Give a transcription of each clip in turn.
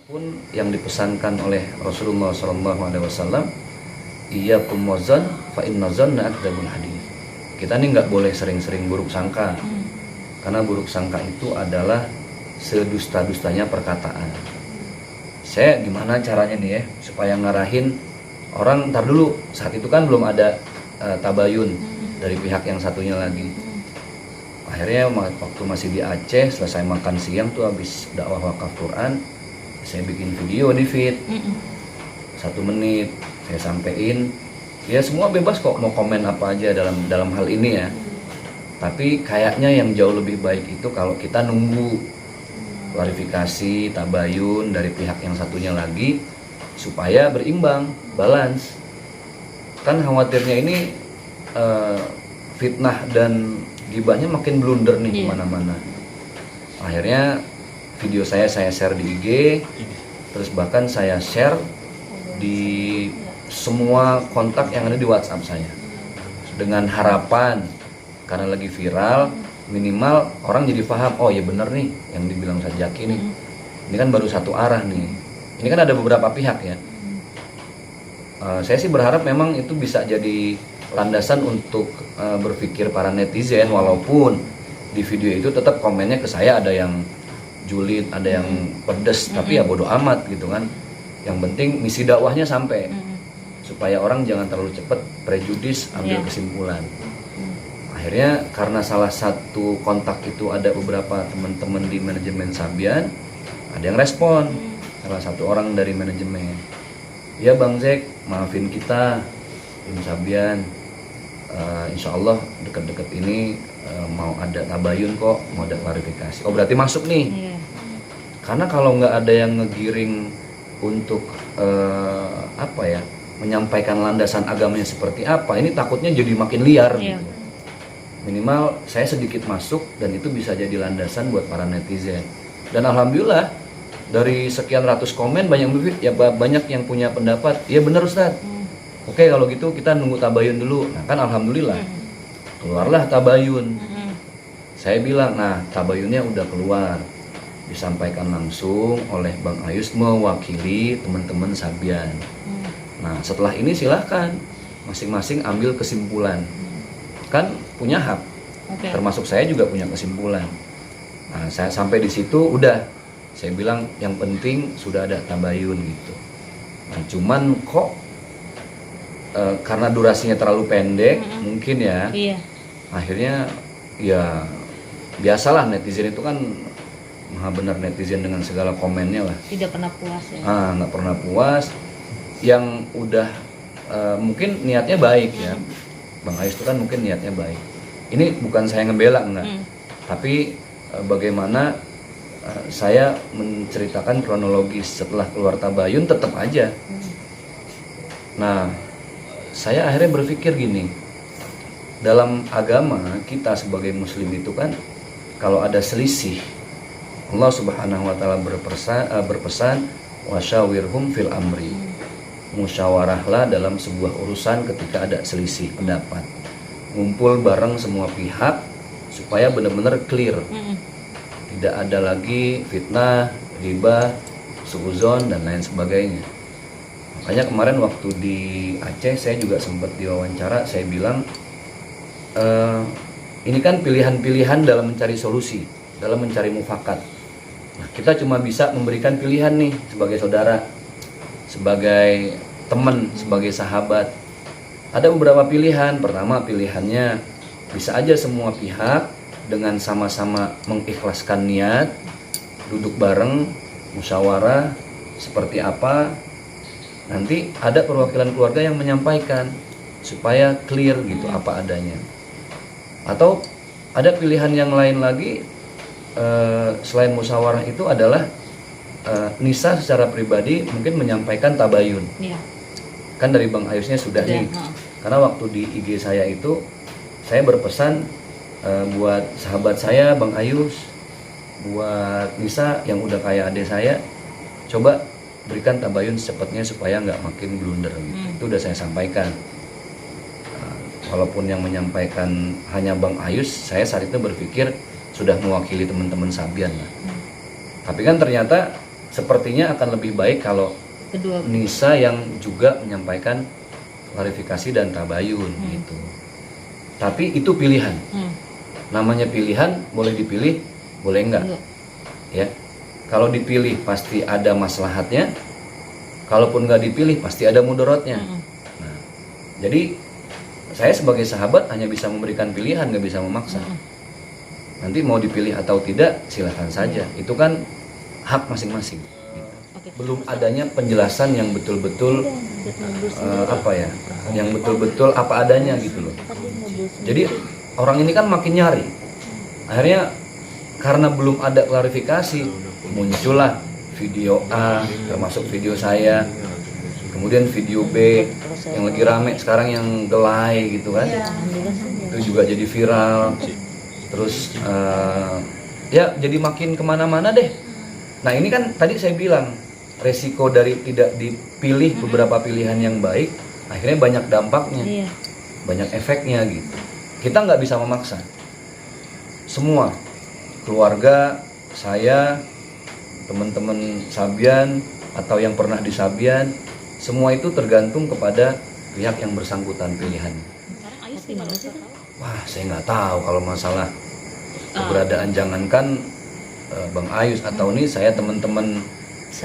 pun yang dipesankan oleh Rasulullah SAW, iyyakum wazan fa inna zanna akdzabul hadits. Kita nih nggak boleh sering-sering buruk sangka, karena buruk sangka itu adalah sedusta-dustanya perkataan. Saya gimana caranya nih ya supaya ngarahin orang, ntar dulu, saat itu kan belum ada tabayun dari pihak yang satunya lagi. Akhirnya waktu masih di Aceh, selesai makan siang tuh habis dakwah wakaf Quran, saya bikin video di feed 1 menit, saya sampein, ya semua bebas kok mau komen apa aja dalam hal ini ya. Tapi kayaknya yang jauh lebih baik itu kalau kita nunggu klarifikasi, tabayun dari pihak yang satunya lagi supaya berimbang, balance. Kan khawatirnya ini fitnah dan gibahnya makin blunder nih kemana-mana. Akhirnya video saya share di IG, terus bahkan saya share di semua kontak yang ada di WhatsApp saya, dengan harapan karena lagi viral, minimal orang jadi paham, oh ya bener nih yang dibilang Sajaki nih. Ini kan baru satu arah nih. Ini kan ada beberapa pihak ya. Saya sih berharap memang itu bisa jadi landasan untuk berpikir para netizen, walaupun di video itu tetap komennya ke saya ada yang julid, ada yang pedes, tapi ya bodo amat gitu kan. Yang penting misi dakwahnya sampai, supaya orang jangan terlalu cepat prejudis ambil kesimpulan. Akhirnya karena salah satu kontak itu ada beberapa teman-teman di manajemen Sabian, ada yang respon, salah satu orang dari manajemen, ya Bang Zek, maafin kita tim Sabian, insya Allah deket-deket ini mau ada tabayun kok, mau ada klarifikasi. Oh berarti masuk nih. Karena kalau nggak ada yang ngegiring untuk menyampaikan landasan agamanya seperti apa, ini takutnya jadi makin liar gitu. Minimal saya sedikit masuk dan itu bisa jadi landasan buat para netizen. Dan alhamdulillah dari sekian ratus komen banyak yang punya pendapat, ya benar Ustaz. Oke kalau gitu kita nunggu tabayun dulu. Nah kan alhamdulillah keluarlah tabayun. Saya bilang, nah tabayunnya udah keluar, disampaikan langsung oleh Bang Ayus mewakili teman-teman Sabian. Nah setelah ini silahkan masing-masing ambil kesimpulan, kan punya hak, termasuk saya juga punya kesimpulan. Nah saya sampai di situ udah, saya bilang yang penting sudah ada tabayun gitu. Nah cuman kok karena durasinya terlalu pendek mungkin ya, akhirnya ya biasalah netizen itu kan maha benar netizen dengan segala komennya lah. Tidak pernah puas ya? Nggak pernah puas. Yang udah mungkin niatnya baik ya, Bang Ayus itu kan mungkin niatnya baik. Ini bukan saya ngebela enggak, tapi bagaimana saya menceritakan kronologis setelah keluar tabayun tetap aja. Nah, saya akhirnya berpikir gini, dalam agama kita sebagai muslim itu kan kalau ada selisih, Allah Subhanahu wa taala berpesan wasyawirhum fil amri. Musyawarahlah dalam sebuah urusan ketika ada selisih pendapat. Ngumpul bareng semua pihak supaya benar-benar clear. Tidak ada lagi fitnah, ghibah, suudzon dan lain sebagainya. Makanya kemarin waktu di Aceh saya juga sempat diwawancara, saya bilang ini kan pilihan-pilihan dalam mencari solusi, dalam mencari mufakat. Nah, kita cuma bisa memberikan pilihan nih sebagai saudara, sebagai teman, sebagai sahabat. Ada beberapa pilihan. Pertama, pilihannya bisa aja semua pihak dengan sama-sama mengikhlaskan niat, duduk bareng, musyawarah seperti apa. Nanti ada perwakilan keluarga yang menyampaikan supaya clear gitu apa adanya. Atau ada pilihan yang lain lagi selain musyawarah itu adalah Nisa secara pribadi mungkin menyampaikan tabayun. Kan dari Bang Ayusnya sudah nih. Karena waktu di IG saya itu saya berpesan buat sahabat saya Bang Ayus, buat Nisa yang udah kayak adik saya, coba berikan tabayun secepatnya supaya nggak makin blunder gitu. Itu udah saya sampaikan. Walaupun yang menyampaikan hanya Bang Ayus, saya saat itu berpikir sudah mewakili teman-teman Sabian lah. Tapi kan ternyata sepertinya akan lebih baik kalau kedua. Nisa yang juga menyampaikan klarifikasi dan tabayun gitu. Tapi itu pilihan. Namanya pilihan, boleh dipilih, boleh enggak. Ya. Kalau dipilih pasti ada maslahatnya. Kalaupun nggak dipilih pasti ada mudaratnya. Nah, jadi saya sebagai sahabat hanya bisa memberikan pilihan, nggak bisa memaksa. Nanti mau dipilih atau tidak silahkan saja. Itu kan hak masing-masing. Gitu. Belum adanya penjelasan yang betul-betul yang betul-betul apa adanya gitu loh. Jadi orang ini kan makin nyari. Akhirnya karena belum ada klarifikasi, muncullah video A, termasuk video saya, kemudian video B yang lagi rame sekarang yang gelai gitu kan, itu juga jadi viral, terus ya jadi makin kemana-mana deh. Nah ini kan tadi saya bilang resiko dari tidak dipilih beberapa pilihan yang baik, akhirnya banyak dampaknya, banyak efeknya gitu. Kita nggak bisa memaksa. Semua keluarga saya, teman-teman Sabian atau yang pernah di Sabian, semua itu tergantung kepada pihak yang bersangkutan pilihannya. Wah, saya nggak tahu kalau masalah keberadaan, jangankan Bang Ayus atau ini saya teman-teman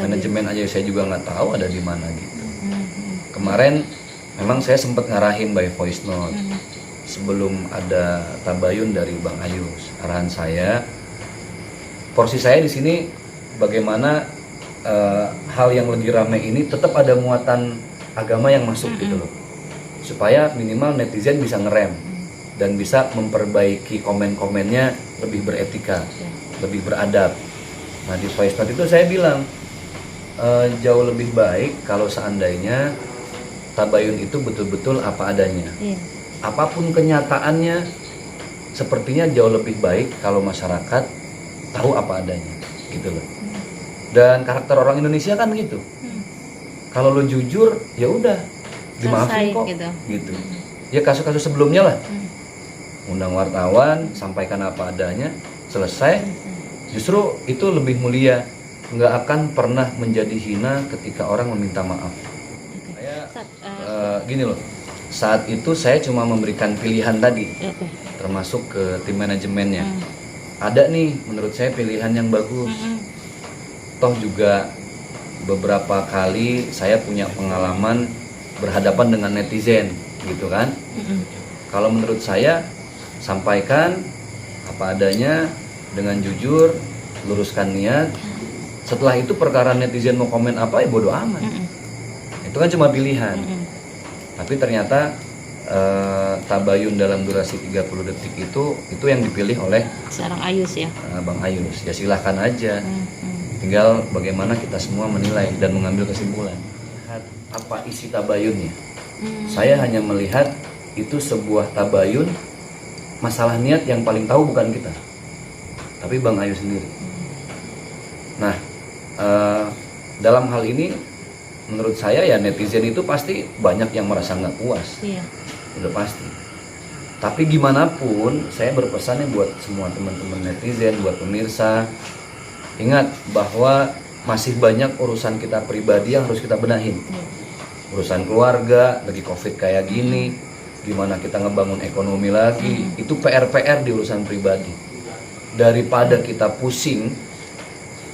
manajemen aja saya juga nggak tahu ada di mana gitu. Kemarin memang saya sempat ngarahin by voice note sebelum ada tabayun dari Bang Ayus. Arahan saya, porsi saya di sini bagaimana hal yang lagi rame ini tetap ada muatan agama yang masuk gitu loh, supaya minimal netizen bisa ngerem dan bisa memperbaiki komen-komennya lebih beretika, lebih beradab. Nah di voice note itu saya bilang jauh lebih baik kalau seandainya tabayun itu betul-betul apa adanya. Apapun kenyataannya, sepertinya jauh lebih baik kalau masyarakat tahu apa adanya gitu loh. Dan karakter orang Indonesia kan gitu. Kalau lo jujur, ya udah dimaafin kok gitu. Ya kasus-kasus sebelumnya lah. Undang wartawan, sampaikan apa adanya, selesai. Justru itu lebih mulia. Nggak akan pernah menjadi hina ketika orang meminta maaf. Saya gini loh. Saat itu saya cuma memberikan pilihan tadi, termasuk ke tim manajemennya. Ada nih menurut saya pilihan yang bagus. Toh juga beberapa kali saya punya pengalaman berhadapan dengan netizen gitu kan. Kalau menurut saya sampaikan apa adanya dengan jujur, luruskan niat. Setelah itu perkara netizen mau komen apa ya bodo amat. Itu kan cuma pilihan. Tapi ternyata tabayun dalam durasi 30 detik itu yang dipilih oleh seorang Ayus ya. Bang Ayus. Ya silahkan aja. Tinggal bagaimana kita semua menilai dan mengambil kesimpulan. Lihat apa isi tabayunnya. Saya hanya melihat itu sebuah tabayun, masalah niat yang paling tahu bukan kita, tapi Bang Ayus sendiri. Nah, dalam hal ini menurut saya ya netizen itu pasti banyak yang merasa nggak puas. Udah pasti. Tapi gimana pun saya berpesannya buat semua teman-teman netizen, buat pemirsa, ingat bahwa masih banyak urusan kita pribadi yang harus kita benahin. Urusan keluarga, lagi COVID kayak gini, gimana kita ngebangun ekonomi lagi, itu PR-PR di urusan pribadi. Daripada kita pusing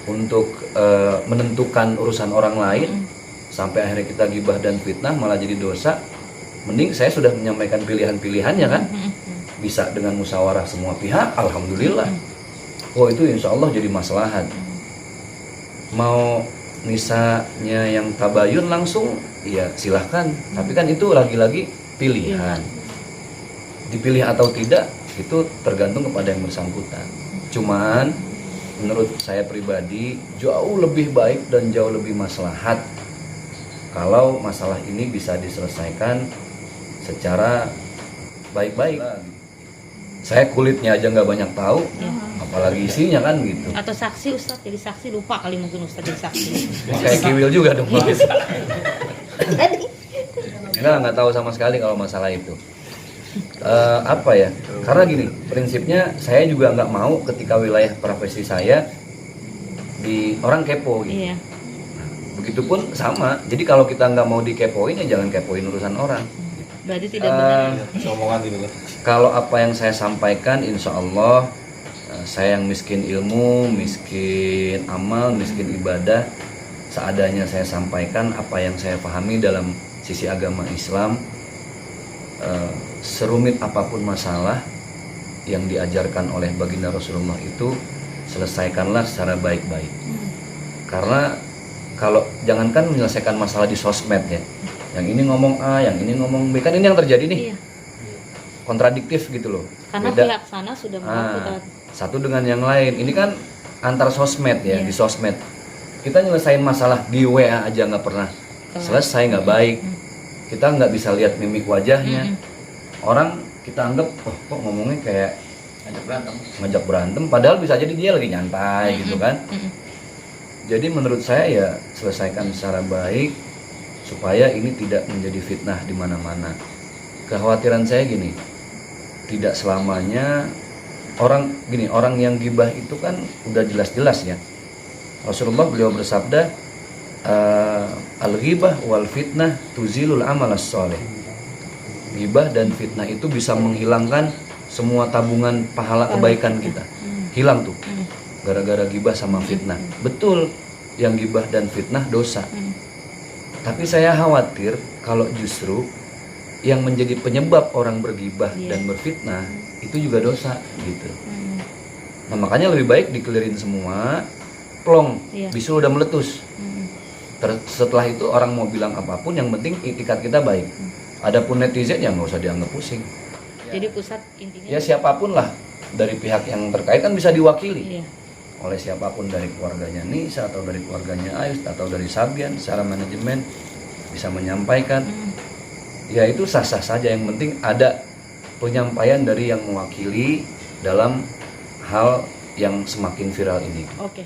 untuk menentukan urusan orang lain, sampai akhirnya kita gibah dan fitnah malah jadi dosa, mending saya sudah menyampaikan pilihan-pilihannya kan, bisa dengan musyawarah semua pihak, alhamdulillah. Oh itu insya Allah jadi maslahat. Mau Nisanya yang tabayun langsung, ya silahkan. Tapi kan itu lagi-lagi pilihan. Dipilih atau tidak itu tergantung kepada yang bersangkutan. Cuman menurut saya pribadi jauh lebih baik dan jauh lebih maslahat kalau masalah ini bisa diselesaikan secara baik-baik. Saya kulitnya aja nggak banyak tahu, apalagi isinya kan gitu. Atau saksi, Ustadz jadi saksi, lupa kali mungkin Ustadz jadi saksi. Kayak Kiwil juga dong. Nggak tahu sama sekali kalau masalah itu. Apa ya? Karena gini, prinsipnya saya juga nggak mau ketika wilayah profesi saya orang kepo gitu. Iya. Begitupun sama. Jadi kalau kita nggak mau dikepoin ya jangan kepoin urusan orang. Berarti tidak benar. Omongan gitu loh. Kalau apa yang saya sampaikan, insya Allah saya yang miskin ilmu, miskin amal, miskin ibadah, seadanya saya sampaikan apa yang saya pahami dalam sisi agama Islam. Serumit apapun masalah yang diajarkan oleh baginda Rasulullah itu, selesaikanlah secara baik-baik. Karena kalau jangankan menyelesaikan masalah di sosmed ya, yang ini ngomong A, yang ini ngomong B, kan ini yang terjadi nih, Iya. kontradiktif gitu loh. Karena Beda. pihak sana sudah melakukan. Satu dengan yang lain. Ini kan antar sosmed ya, Iya. di sosmed. Kita nyelesain masalah di WA aja nggak pernah selesai, nggak baik. Kita nggak bisa lihat mimik wajahnya. Orang kita anggap, oh kok ngomongnya kayak ngajak berantem, padahal bisa jadi dia lagi nyantai gitu kan. Jadi menurut saya ya selesaikan secara baik supaya ini tidak menjadi fitnah di mana-mana. Kekhawatiran saya gini, tidak selamanya orang yang gibah itu kan udah jelas-jelas ya. Rasulullah beliau bersabda, al-ghibah wal fitnah tuzilul amal as-shalih. Gibah dan fitnah itu bisa menghilangkan semua tabungan pahala kebaikan kita. Hilang tuh. Gara-gara gibah sama fitnah. Betul, yang gibah dan fitnah dosa. Tapi saya khawatir kalau justru yang menjadi penyebab orang bergibah dan berfitnah itu juga dosa gitu. Nah makanya lebih baik dikelirin semua, plong, bisul udah meletus. Setelah itu orang mau bilang apapun, yang penting itikat kita baik. Adapun netizen ya nggak usah dianggap pusing. Jadi pusat intinya. Ya siapapun lah dari pihak yang terkait kan bisa diwakili. Iya. Oleh siapapun, dari keluarganya Nisa atau dari keluarganya Ayus atau dari Sabian secara manajemen bisa menyampaikan. Ya itu sah-sah saja, yang penting ada penyampaian dari yang mewakili dalam hal yang semakin viral ini. Oke.